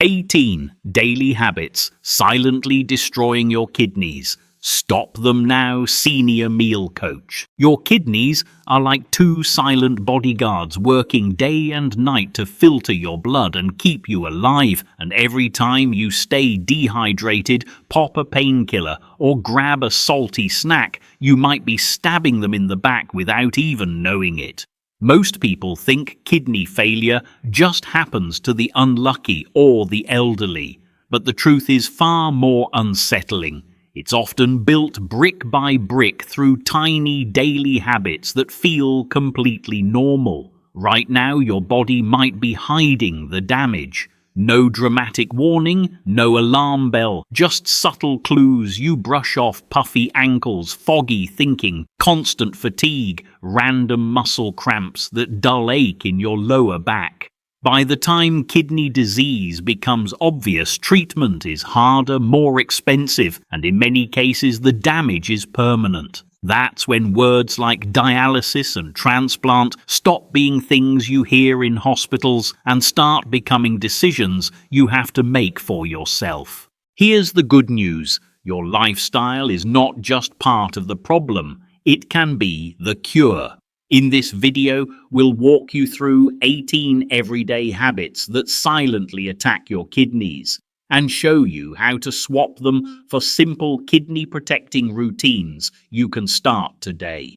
18 daily habits silently destroying your kidneys. Stop them now, senior meal coach. Your kidneys are like two silent bodyguards working day and night to filter your blood and keep you alive. And every time you stay dehydrated, pop a painkiller or grab a salty snack, you might be stabbing them in the back without even knowing it. Most people think kidney failure just happens to the unlucky or the elderly, but the truth is far more unsettling. It's often built brick by brick through tiny daily habits that feel completely normal. Right now, your body might be hiding the damage. No dramatic warning, no alarm bell, just subtle clues you brush off: puffy ankles, foggy thinking, constant fatigue, random muscle cramps that dull ache in your lower back. By the time kidney disease becomes obvious, treatment is harder, more expensive, and in many cases the damage is permanent. That's when words like dialysis and transplant stop being things you hear in hospitals and start becoming decisions you have to make for yourself. Here's the good news: your lifestyle is not just part of the problem, it can be the cure. In this video, we'll walk you through 18 everyday habits that silently attack your kidneys and show you how to swap them for simple kidney-protecting routines you can start today.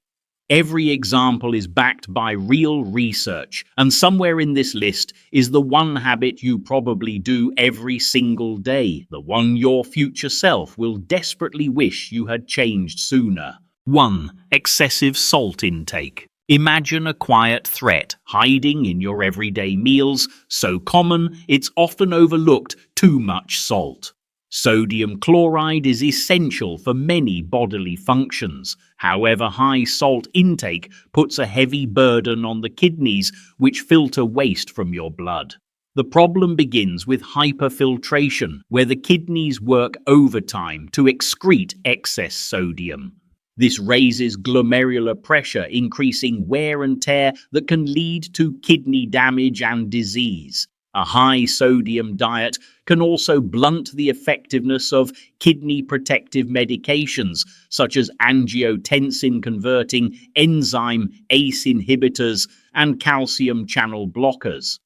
Every example is backed by real research, and somewhere in this list is the one habit you probably do every single day, the one your future self will desperately wish you had changed sooner. 1. Excessive salt intake. Imagine a quiet threat hiding in your everyday meals, so common it's often overlooked: too much salt. Sodium chloride is essential for many bodily functions. However, high salt intake puts a heavy burden on the kidneys, which filter waste from your blood. The problem begins with hyperfiltration, where the kidneys work overtime to excrete excess sodium. This raises glomerular pressure, increasing wear and tear that can lead to kidney damage and disease. A high sodium diet can also blunt the effectiveness of kidney protective medications such as angiotensin-converting enzyme ACE inhibitors and calcium channel blockers.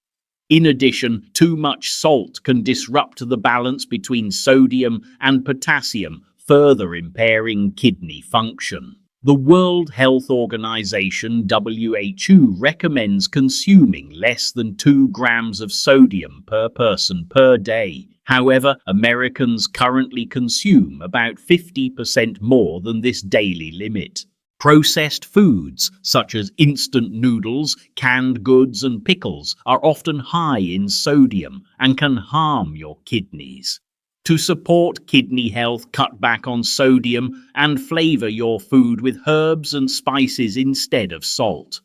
In addition, too much salt can disrupt the balance between sodium and potassium, further impairing kidney function. The World Health Organization (WHO) recommends consuming less than 2 grams of sodium per person per day. However, Americans currently consume about 50% more than this daily limit. Processed foods, such as instant noodles, canned goods, and pickles, are often high in sodium and can harm your kidneys. To support kidney health, cut back on sodium and flavor your food with herbs and spices instead of salt.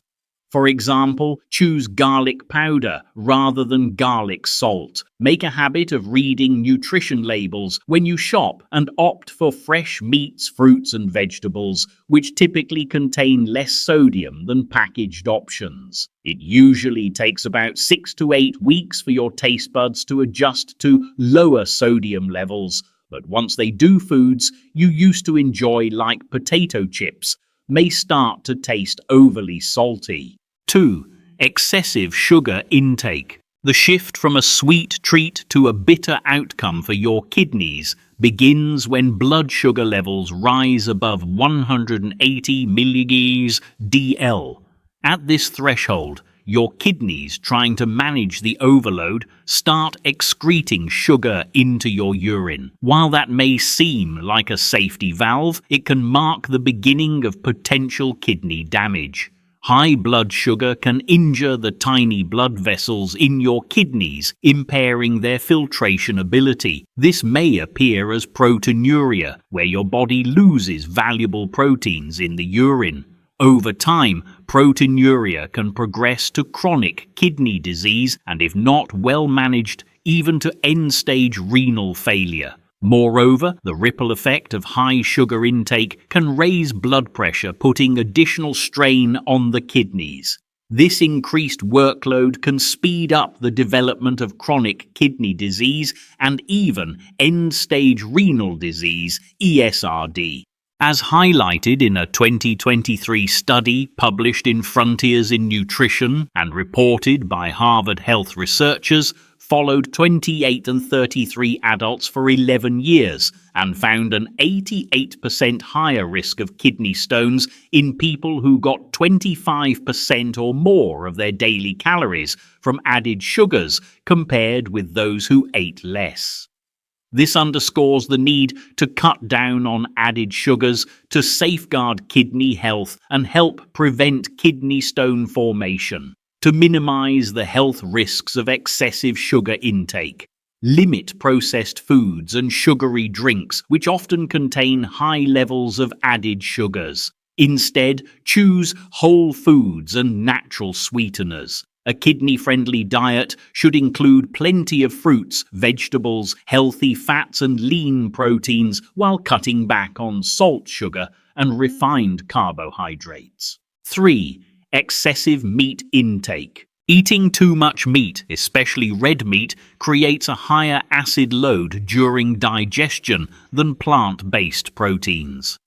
For example, choose garlic powder rather than garlic salt. Make a habit of reading nutrition labels when you shop and opt for fresh meats, fruits, and vegetables, which typically contain less sodium than packaged options. It usually takes about 6 to 8 weeks for your taste buds to adjust to lower sodium levels, but once they do, foods you used to enjoy, like potato chips, may start to taste overly salty. 2. Excessive sugar intake. The shift from a sweet treat to a bitter outcome for your kidneys begins when blood sugar levels rise above 180 mg/dL. At this threshold, your kidneys, trying to manage the overload, start excreting sugar into your urine. While that may seem like a safety valve, it can mark the beginning of potential kidney damage. High blood sugar can injure the tiny blood vessels in your kidneys, impairing their filtration ability. This may appear as proteinuria, where your body loses valuable proteins in the urine. Over time, proteinuria can progress to chronic kidney disease and, if not well managed, even to end-stage renal failure. Moreover, the ripple effect of high sugar intake can raise blood pressure, putting additional strain on the kidneys. This increased workload can speed up the development of chronic kidney disease and even end-stage renal disease, ESRD. As highlighted in a 2023 study published in Frontiers in Nutrition and reported by Harvard Health researchers, followed 28 and 33 adults for 11 years and found an 88% higher risk of kidney stones in people who got 25% or more of their daily calories from added sugars compared with those who ate less. This underscores the need to cut down on added sugars to safeguard kidney health and help prevent kidney stone formation. To minimize the health risks of excessive sugar intake, limit processed foods and sugary drinks, which often contain high levels of added sugars. Instead, choose whole foods and natural sweeteners. A kidney-friendly diet should include plenty of fruits, vegetables, healthy fats and lean proteins while cutting back on salt, sugar and refined carbohydrates. 3. Excessive meat intake. Eating too much meat, especially red meat, creates a higher acid load during digestion than plant-based proteins.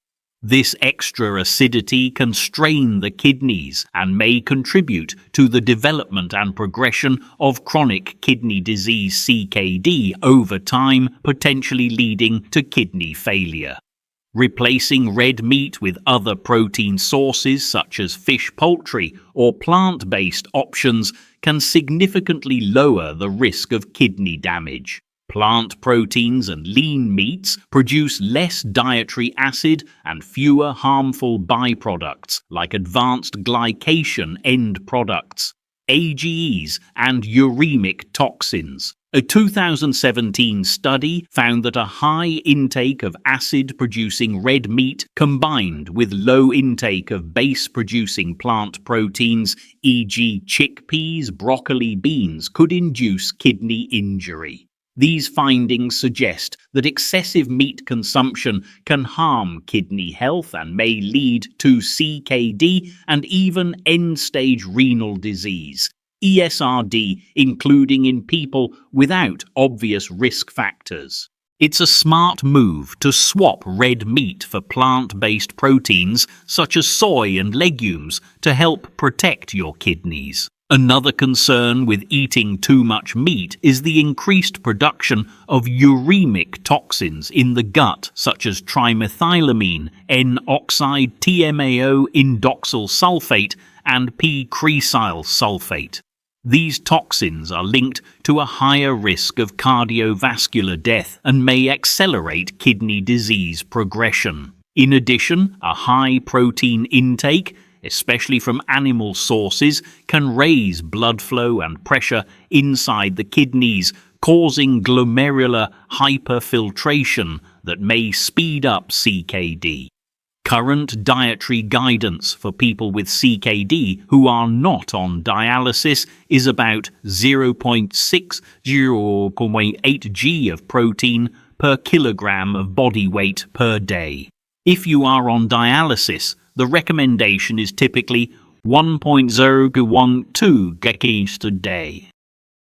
This extra acidity can strain the kidneys and may contribute to the development and progression of chronic kidney disease (CKD) over time, potentially leading to kidney failure. Replacing red meat with other protein sources such as fish, poultry, or plant-based options can significantly lower the risk of kidney damage. Plant proteins and lean meats produce less dietary acid and fewer harmful byproducts like advanced glycation end products, AGEs, and uremic toxins. A 2017 study found that a high intake of acid-producing red meat combined with low intake of base-producing plant proteins, e.g. chickpeas, broccoli, beans, could induce kidney injury. These findings suggest that excessive meat consumption can harm kidney health and may lead to CKD and even end-stage renal disease, ESRD, including in people without obvious risk factors. It's a smart move to swap red meat for plant-based proteins such as soy and legumes to help protect your kidneys. Another concern with eating too much meat is the increased production of uremic toxins in the gut, such as trimethylamine, N-oxide, TMAO, indoxyl sulfate, and P-cresyl sulfate. These toxins are linked to a higher risk of cardiovascular death and may accelerate kidney disease progression. In addition, a high protein intake, especially from animal sources, can raise blood flow and pressure inside the kidneys, causing glomerular hyperfiltration that may speed up CKD. Current dietary guidance for people with CKD who are not on dialysis is about 0.8 g of protein per kilogram of body weight per day. If you are on dialysis, the recommendation is typically 1.012 g a day.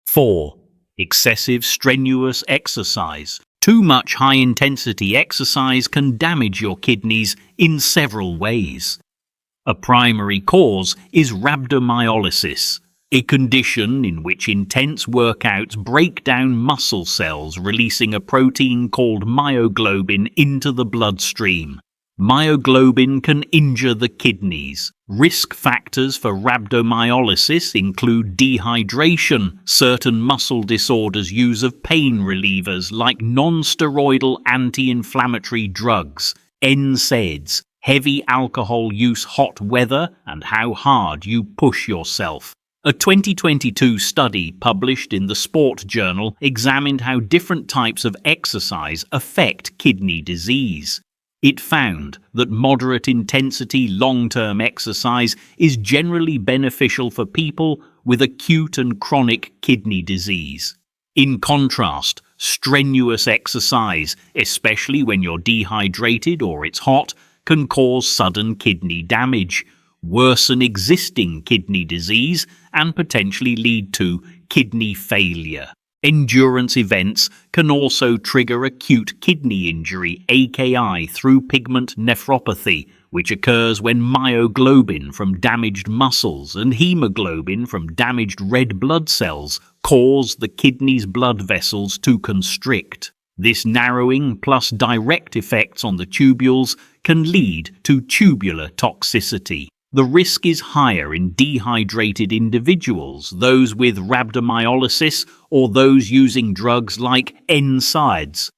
4. Excessive strenuous exercise. Too much high-intensity exercise can damage your kidneys in several ways. A primary cause is rhabdomyolysis, a condition in which intense workouts break down muscle cells, releasing a protein called myoglobin into the bloodstream. Myoglobin can injure the kidneys. Risk factors for rhabdomyolysis include dehydration, certain muscle disorders, use of pain relievers like non-steroidal anti-inflammatory drugs, NSAIDs, heavy alcohol use, hot weather, and how hard you push yourself. A 2022 study published in the Sport Journal examined how different types of exercise affect kidney disease. It found that moderate-intensity long-term exercise is generally beneficial for people with acute and chronic kidney disease. In contrast, strenuous exercise, especially when you're dehydrated or it's hot, can cause sudden kidney damage. worsen existing kidney disease, and potentially lead to kidney failure. Endurance events can also trigger acute kidney injury, AKI, through pigment nephropathy, which occurs when myoglobin from damaged muscles and hemoglobin from damaged red blood cells cause the kidney's blood vessels to constrict. This narrowing plus direct effects on the tubules can lead to tubular toxicity. The risk is higher in dehydrated individuals, those with rhabdomyolysis, or those using drugs like NSAIDs.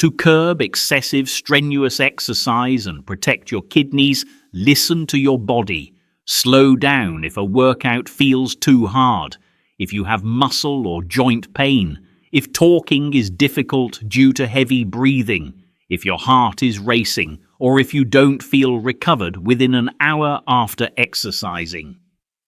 To curb excessive strenuous exercise and protect your kidneys, listen to your body. Slow down if a workout feels too hard, if you have muscle or joint pain, if talking is difficult due to heavy breathing, if your heart is racing, or if you don't feel recovered within an hour after exercising.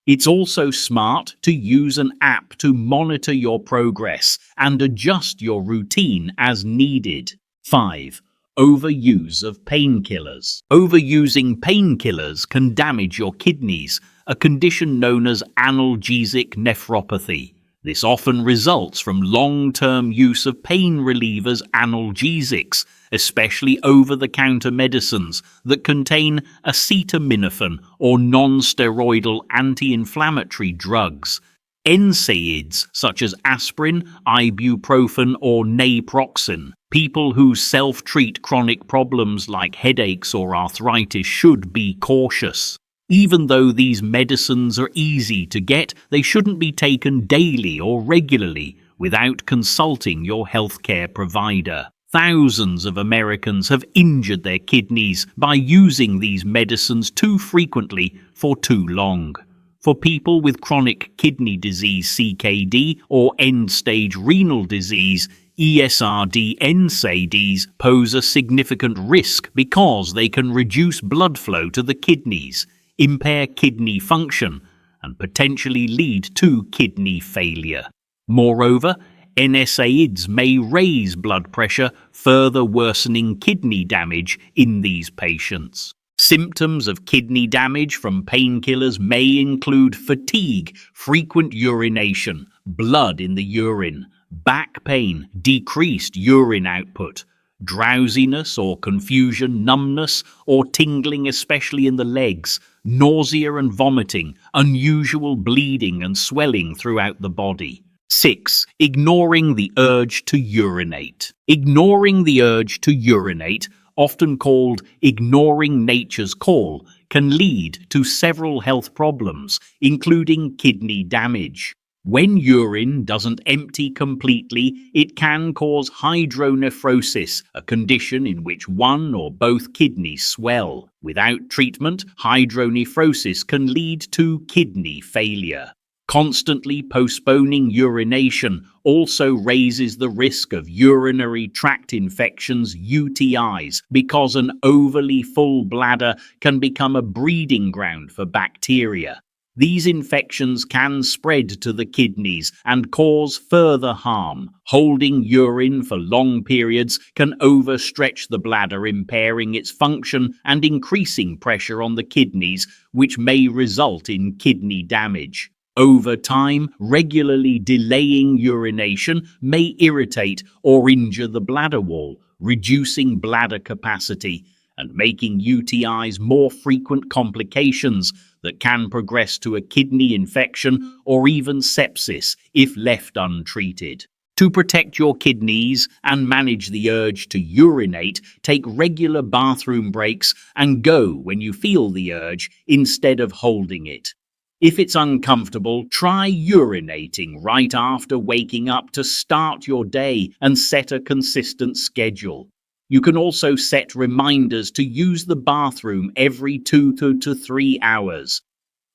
It's also smart to use an app to monitor your progress and adjust your routine as needed. 5. Overuse of painkillers. Overusing painkillers can damage your kidneys, a condition known as analgesic nephropathy. This often results from long-term use of pain relievers, analgesics, especially over-the-counter medicines that contain acetaminophen or non-steroidal anti-inflammatory drugs. NSAIDs such as aspirin, ibuprofen or naproxen. People who self-treat chronic problems like headaches or arthritis should be cautious. Even though these medicines are easy to get, they shouldn't be taken daily or regularly without consulting your healthcare provider. Thousands of Americans have injured their kidneys by using these medicines too frequently for too long. For people with chronic kidney disease (CKD) or end-stage renal disease, ESRD NSAIDs pose a significant risk because they can reduce blood flow to the kidneys, impair kidney function, and potentially lead to kidney failure. Moreover, NSAIDs may raise blood pressure, further worsening kidney damage in these patients. Symptoms of kidney damage from painkillers may include fatigue, frequent urination, blood in the urine, back pain, decreased urine output, drowsiness or confusion, numbness or tingling especially in the legs, nausea and vomiting, unusual bleeding and swelling throughout the body. 6. Ignoring the urge to urinate. Ignoring the urge to urinate, often called ignoring nature's call, can lead to several health problems, including kidney damage. When urine doesn't empty completely, it can cause hydronephrosis, a condition in which one or both kidneys swell. Without treatment, hydronephrosis can lead to kidney failure. Constantly postponing urination also raises the risk of urinary tract infections, UTIs, because an overly full bladder can become a breeding ground for bacteria. These infections can spread to the kidneys and cause further harm. Holding urine for long periods can overstretch the bladder, impairing its function and increasing pressure on the kidneys, which may result in kidney damage. Over time, regularly delaying urination may irritate or injure the bladder wall, reducing bladder capacity and making UTIs more frequent complications that can progress to a kidney infection or even sepsis if left untreated. To protect your kidneys and manage the urge to urinate, take regular bathroom breaks and go when you feel the urge instead of holding it. If it's uncomfortable, try urinating right after waking up to start your day and set a consistent schedule. You can also set reminders to use the bathroom every 2 to 3 hours.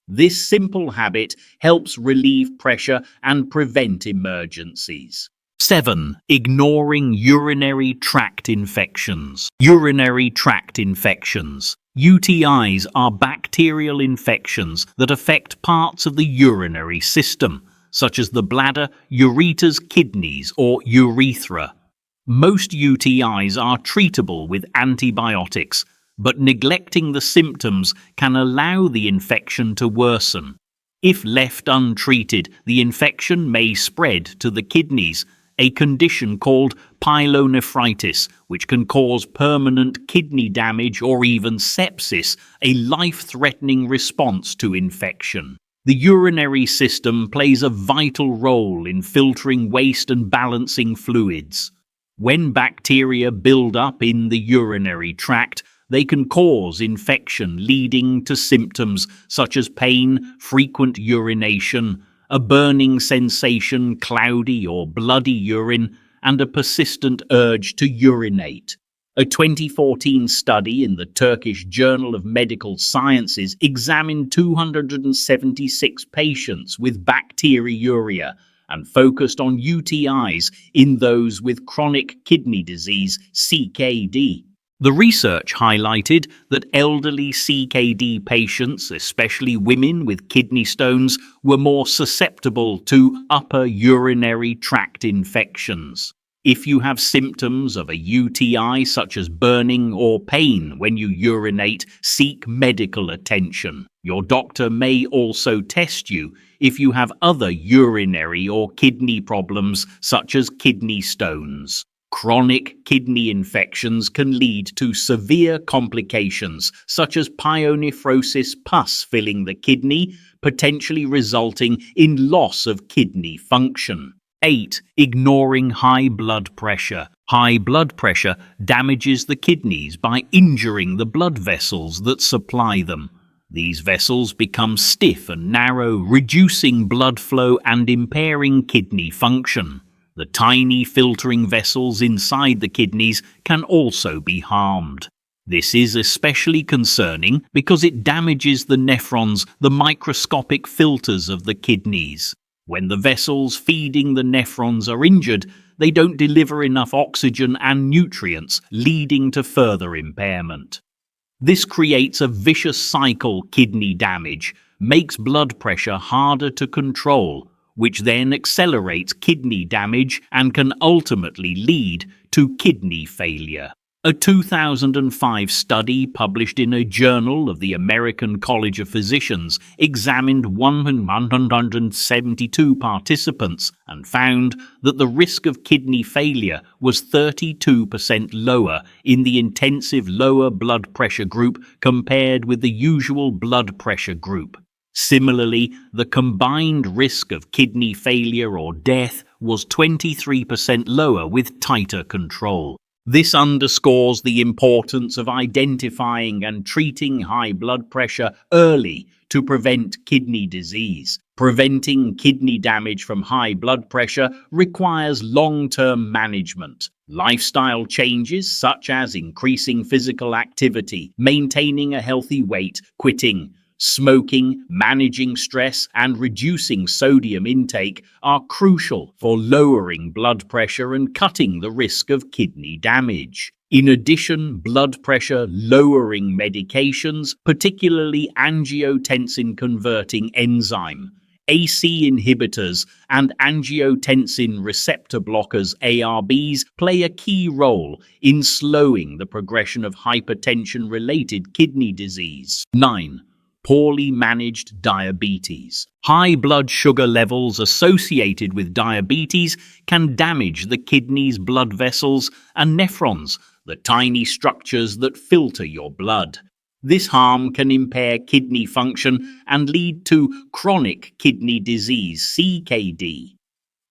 This simple habit helps relieve pressure and prevent emergencies. 7. Ignoring urinary tract infections. Urinary tract infections. UTIs are bacterial infections that affect parts of the urinary system, such as the bladder, ureters, kidneys, or urethra. Most UTIs are treatable with antibiotics. but neglecting the symptoms can allow the infection to worsen. If left untreated, the infection may spread to the kidneys, a condition called pyelonephritis, which can cause permanent kidney damage or even sepsis, a life-threatening response to infection. The urinary system plays a vital role in filtering waste and balancing fluids. When bacteria build up in the urinary tract, they can cause infection, leading to symptoms such as pain, frequent urination, a burning sensation, cloudy or bloody urine, and a persistent urge to urinate. A 2014 study in the Turkish Journal of Medical Sciences examined 276 patients with bacteriuria and focused on UTIs in those with chronic kidney disease, CKD. The research highlighted that elderly CKD patients, especially women with kidney stones, were more susceptible to upper urinary tract infections. If you have symptoms of a UTI such as burning or pain when you urinate, seek medical attention. Your doctor may also test you if you have other urinary or kidney problems such as kidney stones. Chronic kidney infections can lead to severe complications such as pyonephrosis pus filling the kidney, potentially resulting in loss of kidney function. 8. Ignoring high blood pressure. High blood pressure damages the kidneys by injuring the blood vessels that supply them. These vessels become stiff and narrow, reducing blood flow and impairing kidney function. The tiny filtering vessels inside the kidneys can also be harmed. This is especially concerning because it damages the nephrons, the microscopic filters of the kidneys. When the vessels feeding the nephrons are injured, they don't deliver enough oxygen and nutrients, leading to further impairment. This creates a vicious cycle. Kidney damage makes blood pressure harder to control, which then accelerates kidney damage and can ultimately lead to kidney failure. A 2005 study published in a journal of the American College of Physicians examined 172 participants and found that the risk of kidney failure was 32% lower in the intensive lower blood pressure group compared with the usual blood pressure group. Similarly, the combined risk of kidney failure or death was 23% lower with tighter control. This underscores the importance of identifying and treating high blood pressure early to prevent kidney disease. Preventing kidney damage from high blood pressure requires long-term management. Lifestyle changes such as increasing physical activity, maintaining a healthy weight, quitting smoking, managing stress, and reducing sodium intake are crucial for lowering blood pressure and cutting the risk of kidney damage. In addition, blood pressure lowering medications, particularly angiotensin-converting enzyme, AC inhibitors, and angiotensin receptor blockers, ARBs, play a key role in slowing the progression of hypertension-related kidney disease. 9. Poorly managed diabetes. High blood sugar levels associated with diabetes can damage the kidney's blood vessels and nephrons, the tiny structures that filter your blood. This harm can impair kidney function and lead to chronic kidney disease, CKD.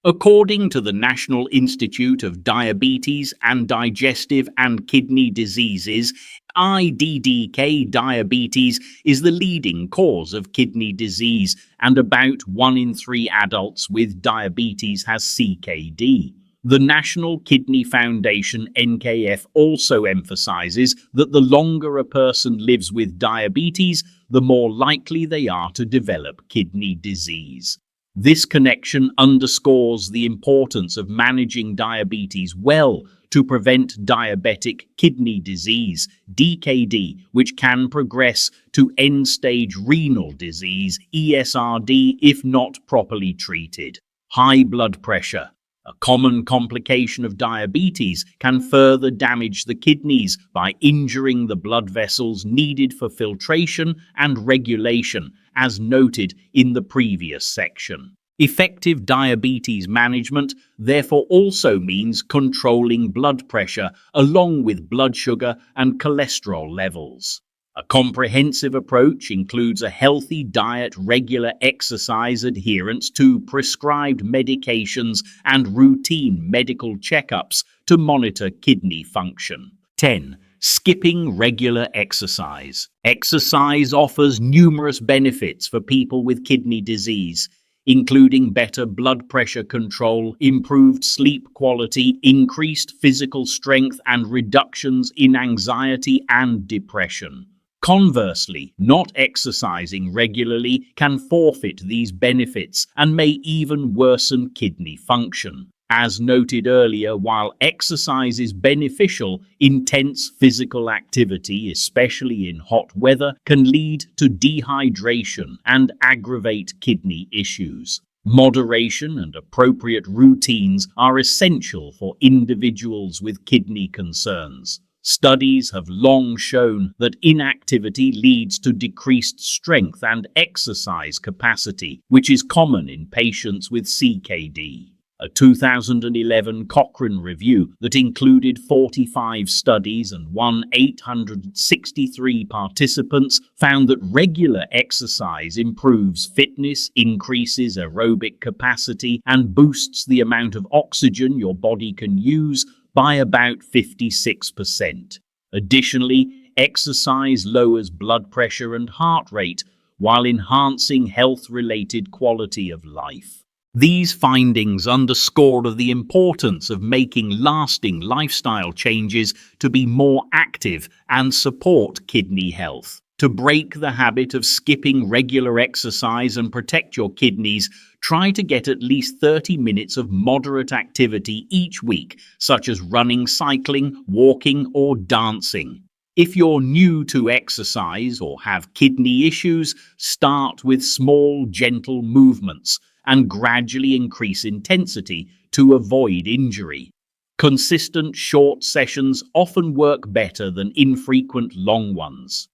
According to the National Institute of Diabetes and Digestive and Kidney Diseases, IDDK diabetes is the leading cause of kidney disease, and about 1 in 3 adults with diabetes has CKD. The National Kidney Foundation, NKF, also emphasizes that the longer a person lives with diabetes, the more likely they are to develop kidney disease. This connection underscores the importance of managing diabetes well to prevent diabetic kidney disease, DKD, which can progress to end-stage renal disease, ESRD, if not properly treated. High blood pressure, A common complication of diabetes can further damage the kidneys by injuring the blood vessels needed for filtration and regulation, as noted in the previous section. Effective diabetes management therefore also means controlling blood pressure along with blood sugar and cholesterol levels. A comprehensive approach includes a healthy diet, regular exercise adherence to prescribed medications, and routine medical checkups to monitor kidney function. 10. Skipping regular exercise. Exercise offers numerous benefits for people with kidney disease, including better blood pressure control, improved sleep quality, increased physical strength, and reductions in anxiety and depression. Conversely, not exercising regularly can forfeit these benefits and may even worsen kidney function. As noted earlier, while exercise is beneficial, intense physical activity, especially in hot weather, can lead to dehydration and aggravate kidney issues. Moderation and appropriate routines are essential for individuals with kidney concerns. Studies have long shown that inactivity leads to decreased strength and exercise capacity, which is common in patients with CKD. A 2011 Cochrane review that included 45 studies and 863 participants found that regular exercise improves fitness, increases aerobic capacity, and boosts the amount of oxygen your body can use by about 56%. Additionally, exercise lowers blood pressure and heart rate while enhancing health-related quality of life. These findings underscore the importance of making lasting lifestyle changes to be more active and support kidney health. To break the habit of skipping regular exercise and protect your kidneys, try to get at least 30 minutes of moderate activity each week, such as running, cycling, walking, or dancing. If you're new to exercise or have kidney issues, start with small, gentle movements and gradually increase intensity to avoid injury. Consistent short sessions often work better than infrequent long ones.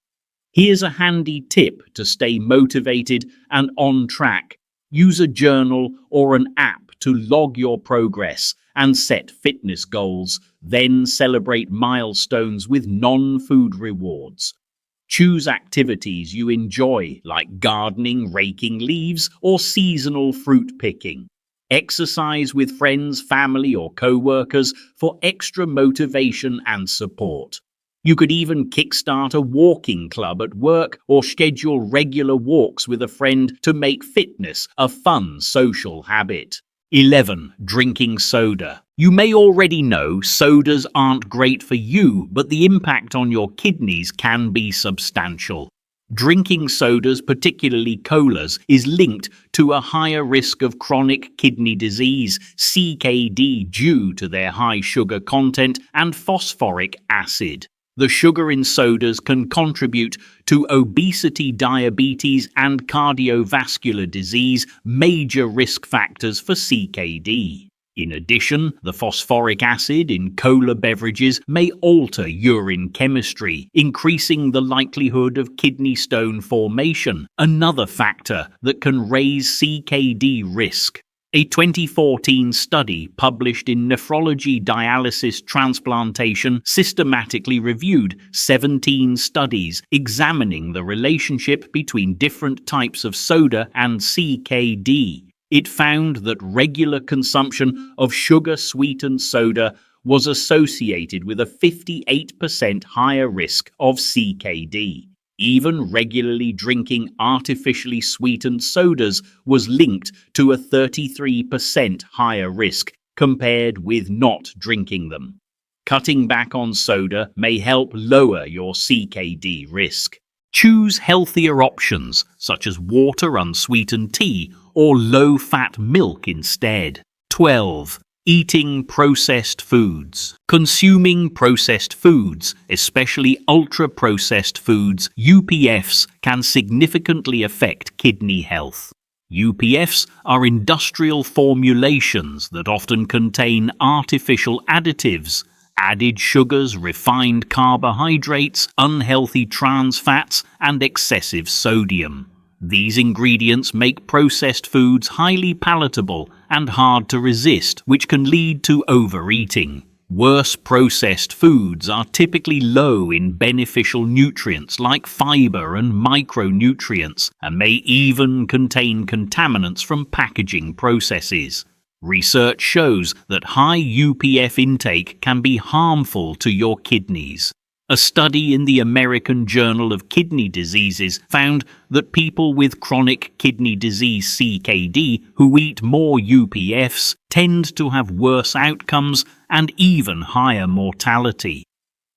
Here's a handy tip to stay motivated and on track. Use a journal or an app to log your progress and set fitness goals, then celebrate milestones with non-food rewards. Choose activities you enjoy, like gardening, raking leaves, or seasonal fruit picking. Exercise with friends, family, or co-workers for extra motivation and support. You could even kickstart a walking club at work or schedule regular walks with a friend to make fitness a fun social habit. 11. Drinking soda. You may already know sodas aren't great for you, but the impact on your kidneys can be substantial. Drinking sodas, particularly colas, is linked to a higher risk of chronic kidney disease, CKD, due to their high sugar content and phosphoric acid. The sugar in sodas can contribute to obesity, diabetes, and cardiovascular disease, major risk factors for CKD. In addition, the phosphoric acid in cola beverages may alter urine chemistry, increasing the likelihood of kidney stone formation, another factor that can raise CKD risk. A 2014 study published in Nephrology Dialysis Transplantation systematically reviewed 17 studies examining the relationship between different types of soda and CKD. It found that regular consumption of sugar-sweetened soda was associated with a 58% higher risk of CKD. Even regularly drinking artificially sweetened sodas was linked to a 33% higher risk compared with not drinking them. Cutting back on soda may help lower your CKD risk. Choose healthier options, such as water, unsweetened tea, or low-fat milk instead. 12. Eating processed foods. Consuming processed foods, especially ultra-processed foods, UPFs, can significantly affect kidney health. UPFs are industrial formulations that often contain artificial additives, added sugars, refined carbohydrates, unhealthy trans fats, and excessive sodium. These ingredients make processed foods highly palatable and hard to resist, which can lead to overeating. Worse processed foods are typically low in beneficial nutrients like fiber and micronutrients, and may even contain contaminants from packaging processes. Research shows that high UPF intake can be harmful to your kidneys. A study in the American Journal of Kidney Diseases found that people with chronic kidney disease (CKD) who eat more UPFs tend to have worse outcomes and even higher mortality.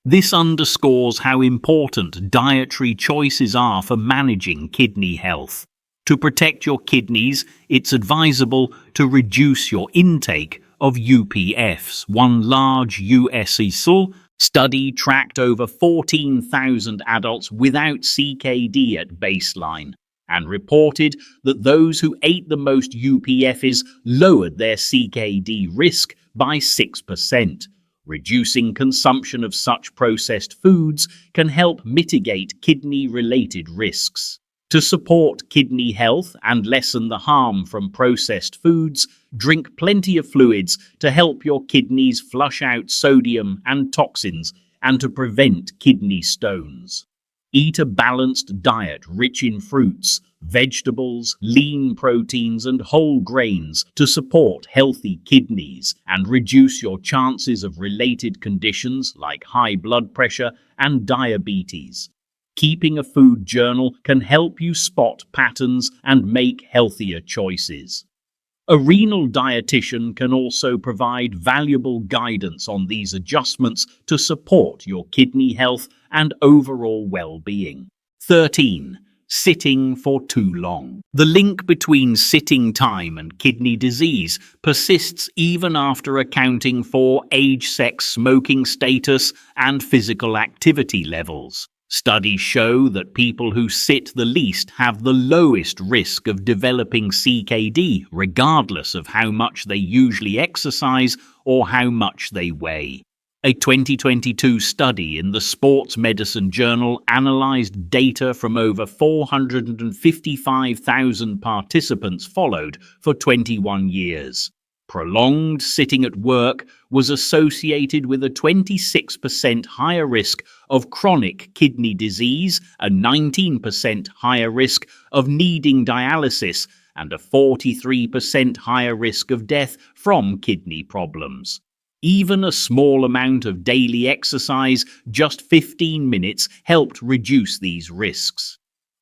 This underscores how important dietary choices are for managing kidney health. To protect your kidneys, it's advisable to reduce your intake of UPFs. One large US study tracked over 14,000 adults without CKD at baseline and reported that those who ate the most UPFs lowered their CKD risk by 6%. Reducing consumption of such processed foods can help mitigate kidney-related risks. To support kidney health and lessen the harm from processed foods, drink plenty of fluids to help your kidneys flush out sodium and toxins and to prevent kidney stones. Eat a balanced diet rich in fruits, vegetables, lean proteins, and whole grains to support healthy kidneys and reduce your chances of related conditions like high blood pressure and diabetes. Keeping a food journal can help you spot patterns and make healthier choices. A renal dietitian can also provide valuable guidance on these adjustments to support your kidney health and overall well-being. 13. Sitting for too long. The link between sitting time and kidney disease persists even after accounting for age, sex, smoking status, and physical activity levels. Studies show that people who sit the least have the lowest risk of developing CKD, regardless of how much they usually exercise or how much they weigh. A 2022 study in the Sports Medicine Journal analyzed data from over 455,000 participants followed for 21 years. Prolonged sitting at work was associated with a 26% higher risk of chronic kidney disease, a 19% higher risk of needing dialysis, and a 43% higher risk of death from kidney problems. Even a small amount of daily exercise, just 15 minutes, helped reduce these risks.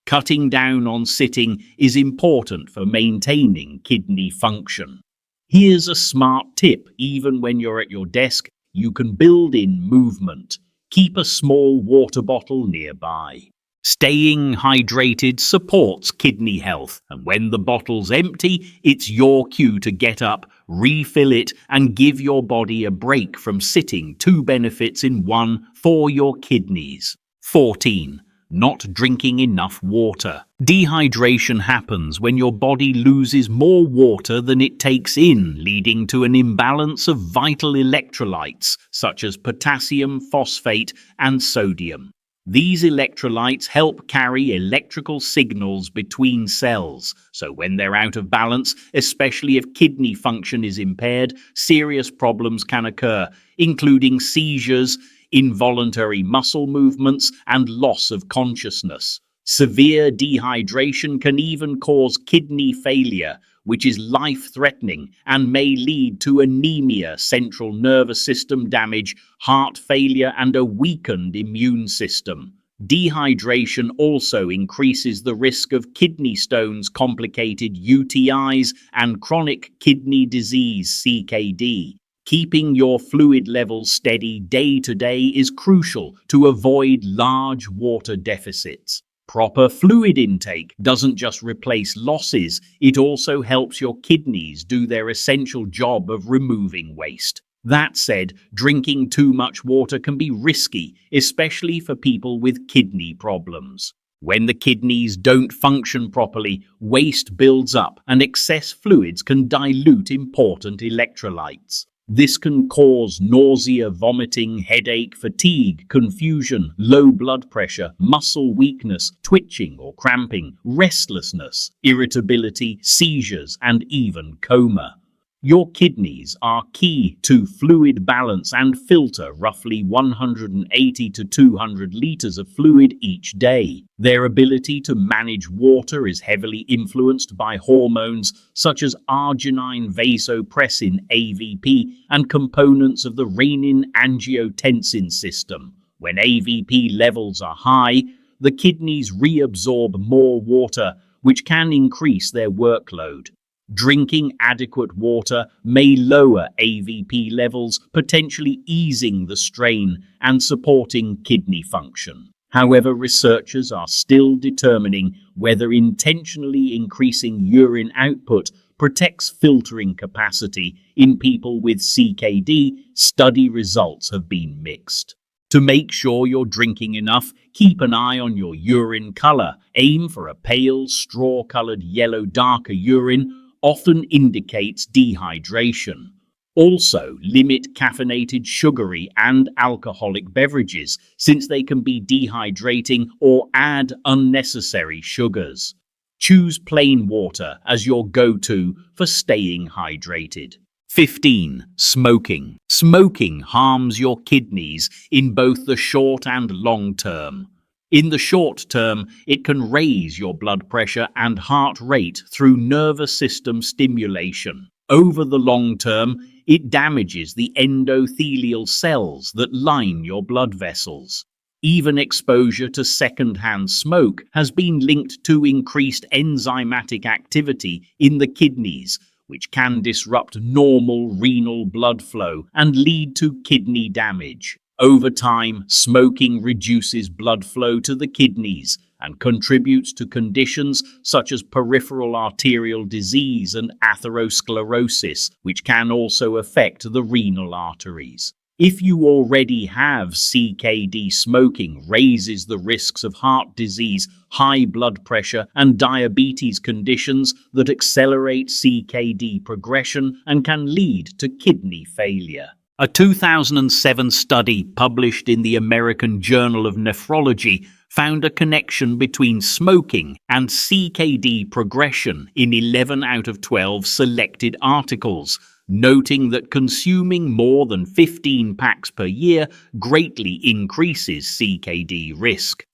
Cutting down on sitting is important for maintaining kidney function. Here's a smart tip. Even when you're at your desk, you can build in movement. Keep a small water bottle nearby. Staying hydrated supports kidney health, and when the bottle's empty, it's your cue to get up, refill it, and give your body a break from sitting. 2 benefits in 1 for your kidneys. 14. Not drinking enough water. Dehydration happens when your body loses more water than it takes in, leading to an imbalance of vital electrolytes such as potassium, phosphate, and sodium. These electrolytes help carry electrical signals between cells, so when they're out of balance, especially if kidney function is impaired, serious problems can occur, including seizures, involuntary muscle movements, and loss of consciousness. Severe dehydration can even cause kidney failure, which is life-threatening and may lead to anemia, central nervous system damage, heart failure, and a weakened immune system. Dehydration also increases the risk of kidney stones, complicated UTIs, and chronic kidney disease (CKD). Keeping your fluid levels steady day to day is crucial to avoid large water deficits. Proper fluid intake doesn't just replace losses, it also helps your kidneys do their essential job of removing waste. That said, drinking too much water can be risky, especially for people with kidney problems. When the kidneys don't function properly, waste builds up and excess fluids can dilute important electrolytes. This can cause nausea, vomiting, headache, fatigue, confusion, low blood pressure, muscle weakness, twitching or cramping, restlessness, irritability, seizures, and even coma. Your kidneys are key to fluid balance and filter roughly 180 to 200 liters of fluid each day. Their ability to manage water is heavily influenced by hormones such as arginine vasopressin AVP and components of the renin-angiotensin system. When AVP levels are high, the kidneys reabsorb more water, which can increase their workload. Drinking adequate water may lower AVP levels, potentially easing the strain and supporting kidney function. However, researchers are still determining whether intentionally increasing urine output protects filtering capacity in people with CKD. Study results have been mixed. To make sure you're drinking enough, keep an eye on your urine color. Aim for a pale, straw-colored yellow darker urine, often indicates dehydration. Also, limit caffeinated, sugary, and alcoholic beverages, since they can be dehydrating or add unnecessary sugars. Choose plain water as your go-to for staying hydrated. 15. Smoking. Smoking harms your kidneys in both the short and long term. In the short term, it can raise your blood pressure and heart rate through nervous system stimulation. Over the long term, it damages the endothelial cells that line your blood vessels. Even exposure to secondhand smoke has been linked to increased enzymatic activity in the kidneys, which can disrupt normal renal blood flow and lead to kidney damage. Over time, smoking reduces blood flow to the kidneys and contributes to conditions such as peripheral arterial disease and atherosclerosis, which can also affect the renal arteries. If you already have CKD, smoking raises the risks of heart disease, high blood pressure, and diabetes, conditions that accelerate CKD progression and can lead to kidney failure. A 2007 study published in the American Journal of Nephrology found a connection between smoking and CKD progression in 11 out of 12 selected articles, noting that consuming more than 15 packs per year greatly increases CKD risk.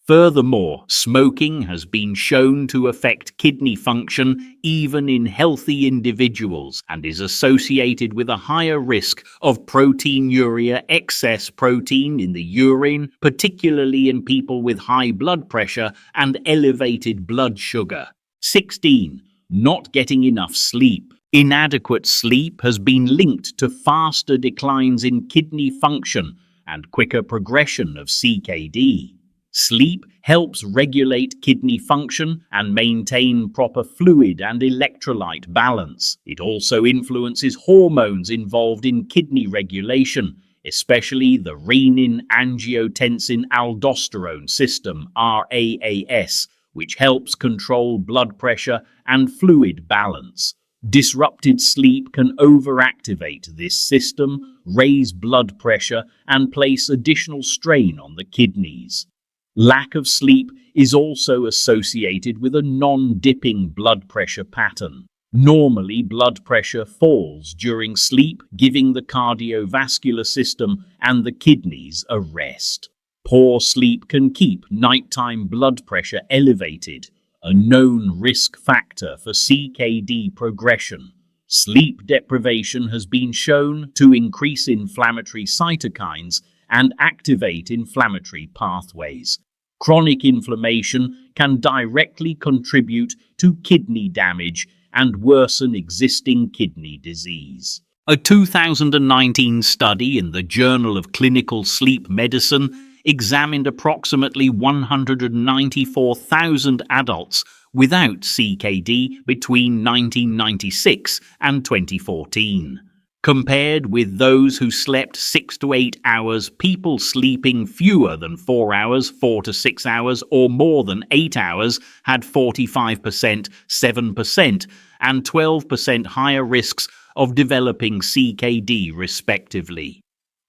Furthermore, smoking has been shown to affect kidney function even in healthy individuals and is associated with a higher risk of proteinuria, excess protein in the urine, particularly in people with high blood pressure and elevated blood sugar. 16. Not getting enough sleep. Inadequate sleep has been linked to faster declines in kidney function and quicker progression of CKD. Sleep helps regulate kidney function and maintain proper fluid and electrolyte balance. It also influences hormones involved in kidney regulation, especially the renin-angiotensin-aldosterone system, RAAS, which helps control blood pressure and fluid balance. Disrupted sleep can overactivate this system, raise blood pressure, and place additional strain on the kidneys. Lack of sleep is also associated with a non-dipping blood pressure pattern. Normally, blood pressure falls during sleep, giving the cardiovascular system and the kidneys a rest. Poor sleep can keep nighttime blood pressure elevated, a known risk factor for CKD progression. Sleep deprivation has been shown to increase inflammatory cytokines and activate inflammatory pathways. Chronic inflammation can directly contribute to kidney damage and worsen existing kidney disease. A 2019 study in the Journal of Clinical Sleep Medicine examined approximately 194,000 adults without CKD between 1996 and 2014. Compared with those who slept 6 to 8 hours, people sleeping fewer than 4 hours, 4 to 6 hours, or more than 8 hours had 45%, 7%, and 12% higher risks of developing CKD, respectively.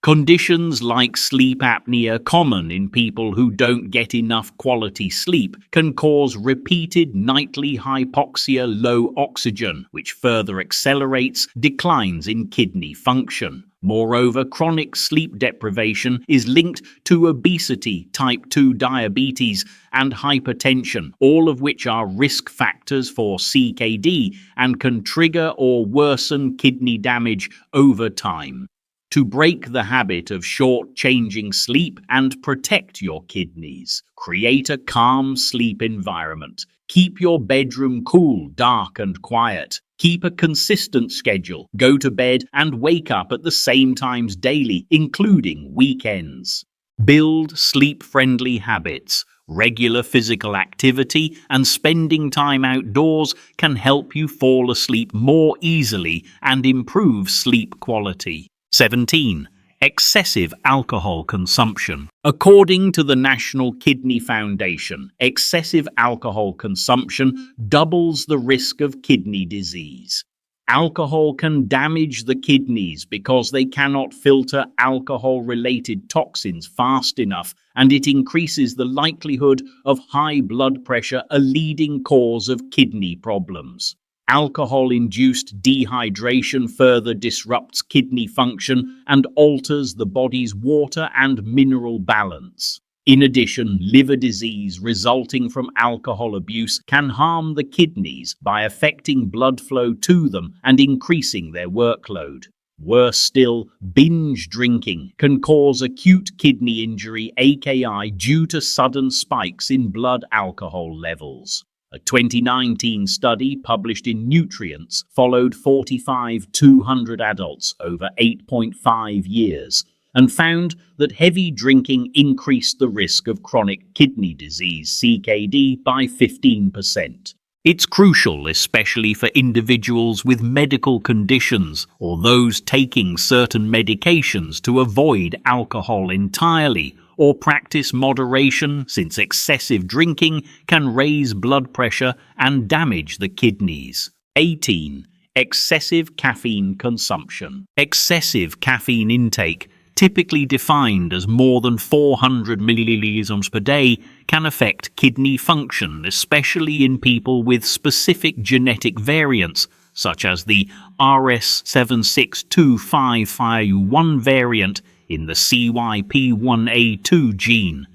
Conditions like sleep apnea, common in people who don't get enough quality sleep, can cause repeated nightly hypoxia, low oxygen, which further accelerates declines in kidney function. Moreover, chronic sleep deprivation is linked to obesity, type 2 diabetes, and hypertension, all of which are risk factors for CKD and can trigger or worsen kidney damage over time. To break the habit of short-changing sleep and protect your kidneys, create a calm sleep environment. Keep your bedroom cool, dark, and quiet. Keep a consistent schedule. Go to bed and wake up at the same times daily, including weekends. Build sleep-friendly habits. Regular physical activity and spending time outdoors can help you fall asleep more easily and improve sleep quality. 17. Excessive alcohol consumption. According to the National Kidney Foundation, excessive alcohol consumption doubles the risk of kidney disease. Alcohol can damage the kidneys because they cannot filter alcohol-related toxins fast enough, and it increases the likelihood of high blood pressure, a leading cause of kidney problems. Alcohol-induced dehydration further disrupts kidney function and alters the body's water and mineral balance. In addition, liver disease resulting from alcohol abuse can harm the kidneys by affecting blood flow to them and increasing their workload. Worse still, binge drinking can cause acute kidney injury, AKI, due to sudden spikes in blood alcohol levels. A 2019 study published in Nutrients followed 200 adults over 8.5 years and found that heavy drinking increased the risk of chronic kidney disease, CKD, by 15%. It's crucial, especially for individuals with medical conditions or those taking certain medications, to avoid alcohol entirely or practice moderation, since excessive drinking can raise blood pressure and damage the kidneys. 18. Excessive caffeine consumption. Excessive caffeine intake, typically defined as more than 400 milliliters per day, can affect kidney function, especially in people with specific genetic variants, such as the RS76255U1 variant in the CYP1A2 gene.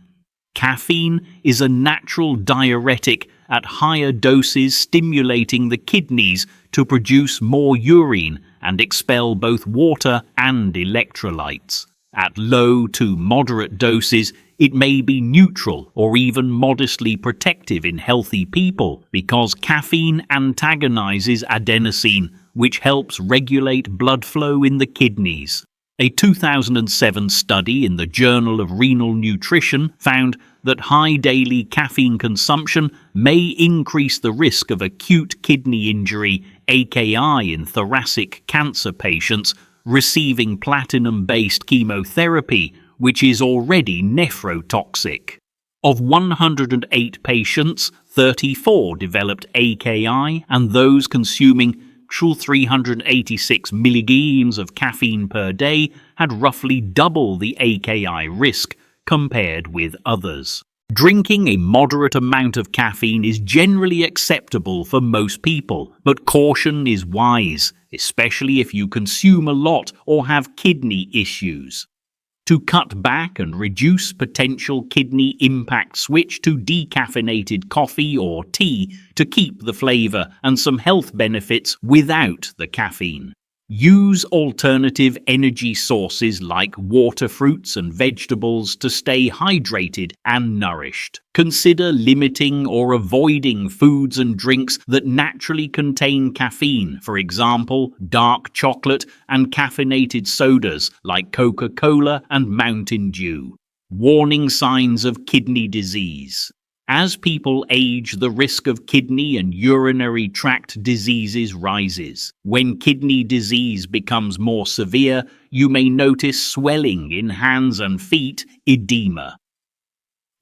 Caffeine is a natural diuretic at higher doses, stimulating the kidneys to produce more urine and expel both water and electrolytes. At low to moderate doses, it may be neutral or even modestly protective in healthy people because caffeine antagonizes adenosine, which helps regulate blood flow in the kidneys. A 2007 study in the Journal of Renal Nutrition found that high daily caffeine consumption may increase the risk of acute kidney injury, AKI, in thoracic cancer patients receiving platinum-based chemotherapy, which is already nephrotoxic. Of 108 patients, 34 developed AKI, and those consuming 386 milligrams of caffeine per day had roughly double the AKI risk compared with others. Drinking a moderate amount of caffeine is generally acceptable for most people, but caution is wise, especially if you consume a lot or have kidney issues. To cut back and reduce potential kidney impact, switch to decaffeinated coffee or tea to keep the flavor and some health benefits without the caffeine. Use alternative energy sources like water, fruits and vegetables to stay hydrated and nourished. Consider limiting or avoiding foods and drinks that naturally contain caffeine, for example, dark chocolate and caffeinated sodas like Coca-Cola and Mountain Dew. Warning signs of kidney disease. As people age, the risk of kidney and urinary tract diseases rises. When kidney disease becomes more severe, you may notice swelling in hands and feet, edema.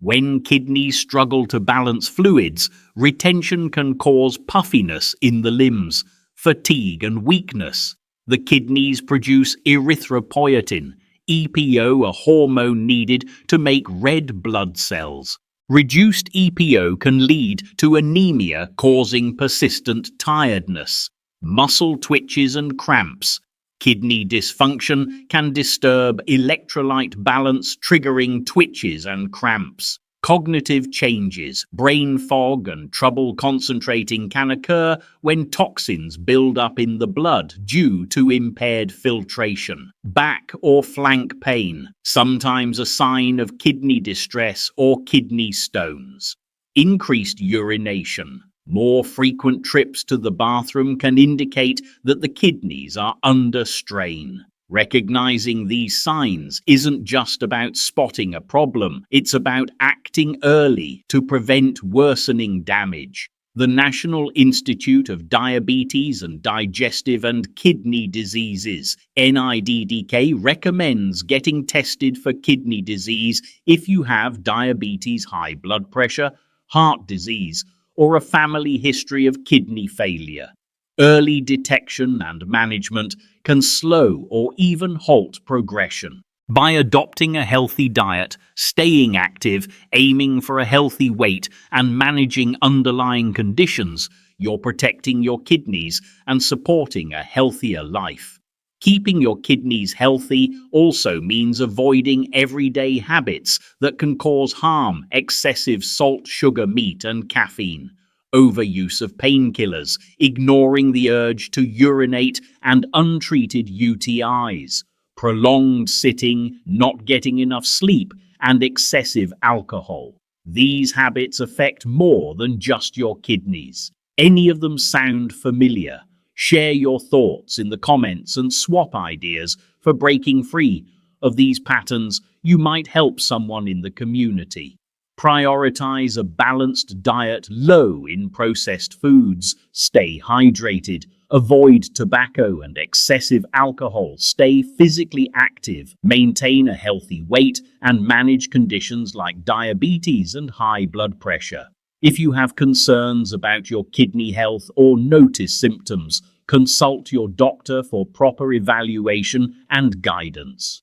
When kidneys struggle to balance fluids, retention can cause puffiness in the limbs, fatigue and weakness. The kidneys produce erythropoietin, EPO, a hormone needed to make red blood cells. Reduced EPO can lead to anemia, causing persistent tiredness, muscle twitches and cramps. Kidney dysfunction can disturb electrolyte balance, triggering twitches and cramps. Cognitive changes, brain fog, and trouble concentrating can occur when toxins build up in the blood due to impaired filtration. Back or flank pain, sometimes a sign of kidney distress or kidney stones. Increased urination. More frequent trips to the bathroom can indicate that the kidneys are under strain. Recognizing these signs isn't just about spotting a problem, it's about acting early to prevent worsening damage. The National Institute of Diabetes and Digestive and Kidney Diseases, NIDDK, recommends getting tested for kidney disease if you have diabetes, high blood pressure, heart disease, or a family history of kidney failure. Early detection and management can slow or even halt progression. By adopting a healthy diet, staying active, aiming for a healthy weight, and managing underlying conditions, you're protecting your kidneys and supporting a healthier life. Keeping your kidneys healthy also means avoiding everyday habits that can cause harm: excessive salt, sugar, meat, and caffeine, overuse of painkillers, ignoring the urge to urinate, and untreated UTIs, prolonged sitting, not getting enough sleep, and excessive alcohol. These habits affect more than just your kidneys. Any of them sound familiar? Share your thoughts in the comments and swap ideas for breaking free of these patterns. You might help someone in the community. Prioritize a balanced diet low in processed foods. Stay hydrated. Avoid tobacco and excessive alcohol. Stay physically active. Maintain a healthy weight and manage conditions like diabetes and high blood pressure. If you have concerns about your kidney health or notice symptoms, consult your doctor for proper evaluation and guidance.